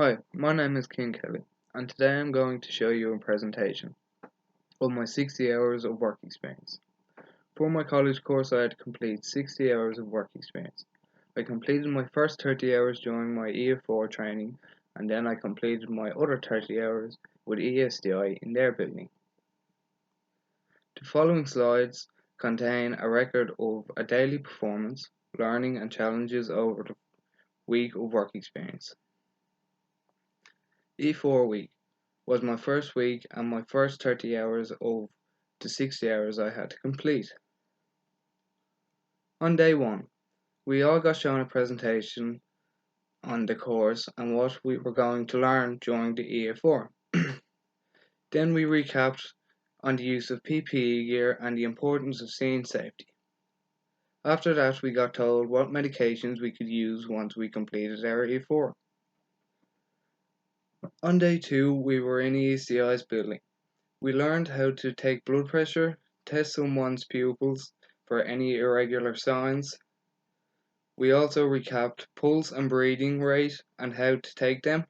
Hi, my name is King Kelly, and today I'm going to show you a presentation of my 60 hours of work experience. For my college course, I had to complete 60 hours of work experience. I completed my first 30 hours during my EF4 training, and then I completed my other 30 hours with ESDI in their building. The following slides contain a record of a daily performance, learning, and challenges over the week of work experience. E4 week was my first week and my first 30 hours of the 60 hours I had to complete. On day 1, we all got shown a presentation on the course and what we were going to learn during the EF4. Then we recapped on the use of PPE gear and the importance of scene safety. After that, we got told what medications we could use once we completed our E4. On day 2, we were in ECI's building. We learned how to take blood pressure, test someone's pupils for any irregular signs. We also recapped pulse and breathing rate and how to take them.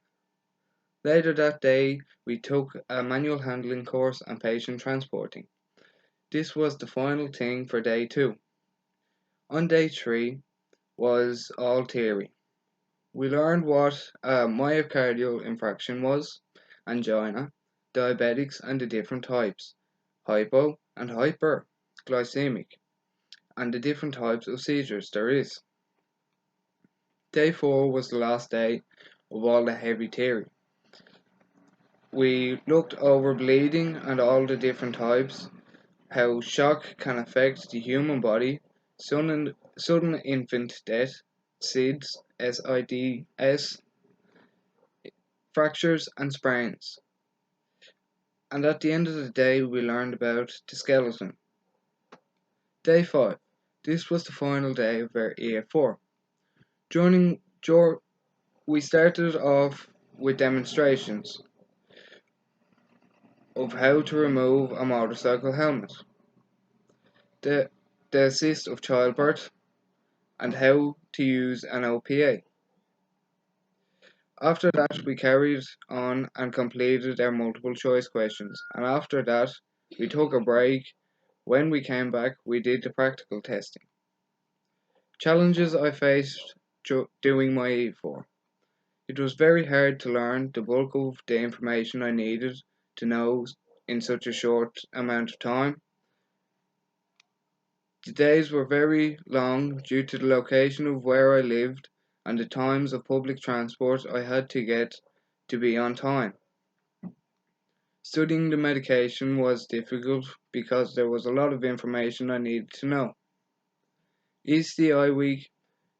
Later that day, we took a manual handling course and patient transporting. This was the final thing for day 2. On day 3 was all theory. We learned what a myocardial infarction was, angina, diabetics and the different types, hypo and hyperglycemic, and the different types of seizures there is. Day 4 was the last day of all the heavy theory. We looked over bleeding and all the different types, how shock can affect the human body, sudden infant death, SIDS, SIDS, fractures and sprains. And at the end of the day, we learned about the skeleton. Day 5. This was the final day of our EF4. We started off with demonstrations of how to remove a motorcycle helmet, the assist of childbirth, and how to use an OPA. After that, we carried on and completed our multiple choice questions, and after that, we took a break. When we came back, we did the practical testing. Challenges I faced doing my E4. It was very hard to learn the bulk of the information I needed to know in such a short amount of time. The days were very long due to the location of where I lived and the times of public transport I had to get to be on time. Studying the medication was difficult because there was a lot of information I needed to know. ECI week.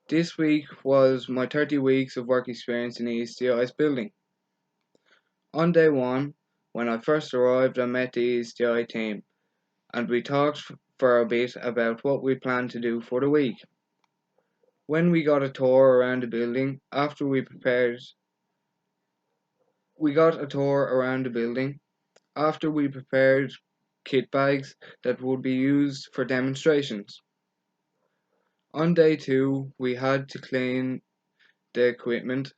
This week was my 30 weeks of work experience in ECI's building. On day 1, when I first arrived, I met the ECI team and we talked for a bit about what we planned to do for the week. When we got a tour around the building, after we prepared kit bags that would be used for demonstrations. On day 2, we had to clean the equipment,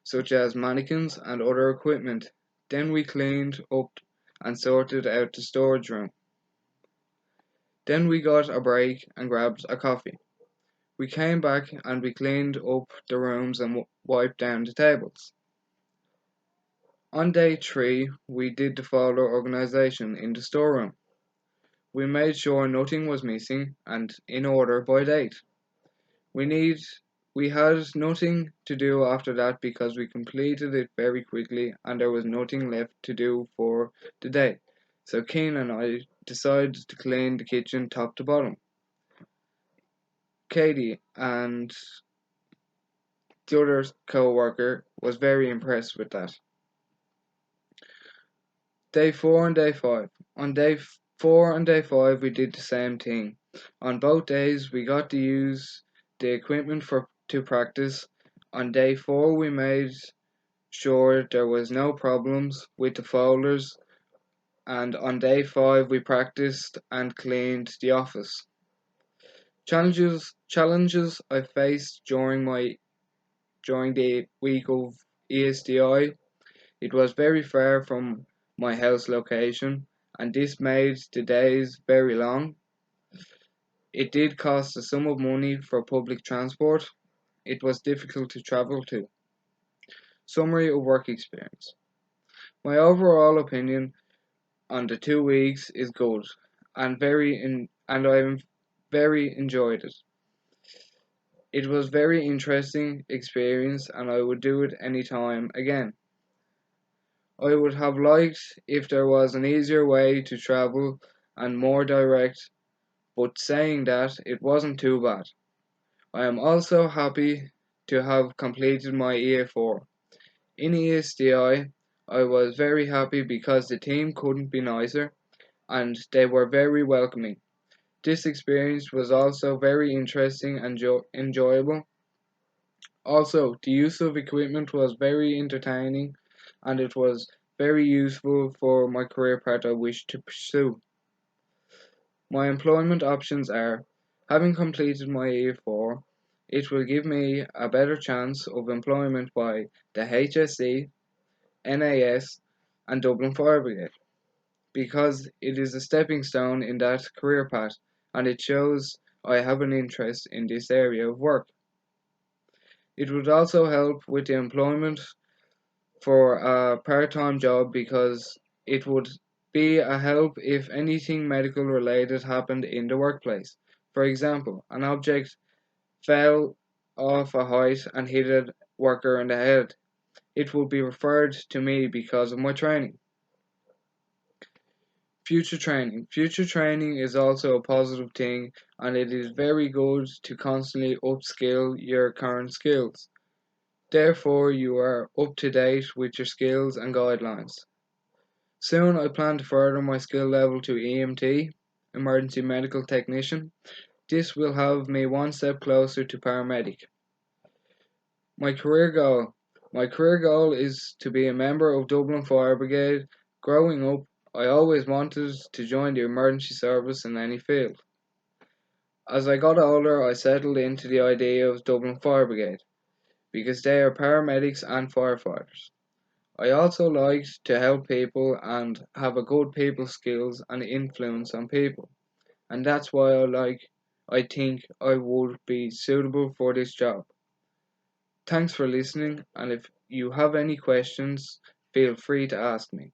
such as mannequins and other equipment. Then we cleaned up and sorted out the storage room. Then we got a break and grabbed a coffee. We came back and we cleaned up the rooms and wiped down the tables. On day 3, we did the folder organization in the storeroom. We made sure nothing was missing and in order by date. We had nothing to do after that because we completed it very quickly and there was nothing left to do for the day. So Keen and I decided to clean the kitchen top to bottom. Katie and the other co-worker was very impressed with that. Day 4 and day 5. On day 4 and day 5 we did the same thing. On both days we got to use the equipment to practice. On day 4 we made sure there was no problems with the folders, and on day 5 we practiced and cleaned the office. Challenges I faced during the week of ESDI. It was very far from my house location, and this made the days very long. It did cost a sum of money for public transport. It was difficult to travel to. Summary of work experience. My overall opinion on the 2 weeks is good and I very enjoyed it. It was very interesting experience and I would do it anytime again. I would have liked if there was an easier way to travel and more direct, but saying that it wasn't too bad. I am also happy to have completed my EA4. In ESDI, I was very happy because the team couldn't be nicer and they were very welcoming. This experience was also very interesting and enjoyable. Also, the use of equipment was very entertaining and it was very useful for my career path I wish to pursue. My employment options are having completed my A4, it will give me a better chance of employment by the HSE, NAS, and Dublin Fire Brigade because it is a stepping stone in that career path and it shows I have an interest in this area of work. It would also help with the employment for a part-time job because it would be a help if anything medical related happened in the workplace. For example, an object fell off a height and hit a worker in the head. It would be referred to me because of my training. Future training. Future training is also a positive thing and it is very good to constantly upskill your current skills. Therefore, you are up to date with your skills and guidelines. Soon, I plan to further my skill level to EMT, Emergency Medical Technician. This will have me one step closer to paramedic. My career goal. My career goal is to be a member of Dublin Fire Brigade. Growing up, I always wanted to join the emergency service in any field. As I got older, I settled into the idea of Dublin Fire Brigade because they are paramedics and firefighters. I also liked to help people and have a good people skills and influence on people. And that's why I think I would be suitable for this job. Thanks for listening and if you have any questions, feel free to ask me.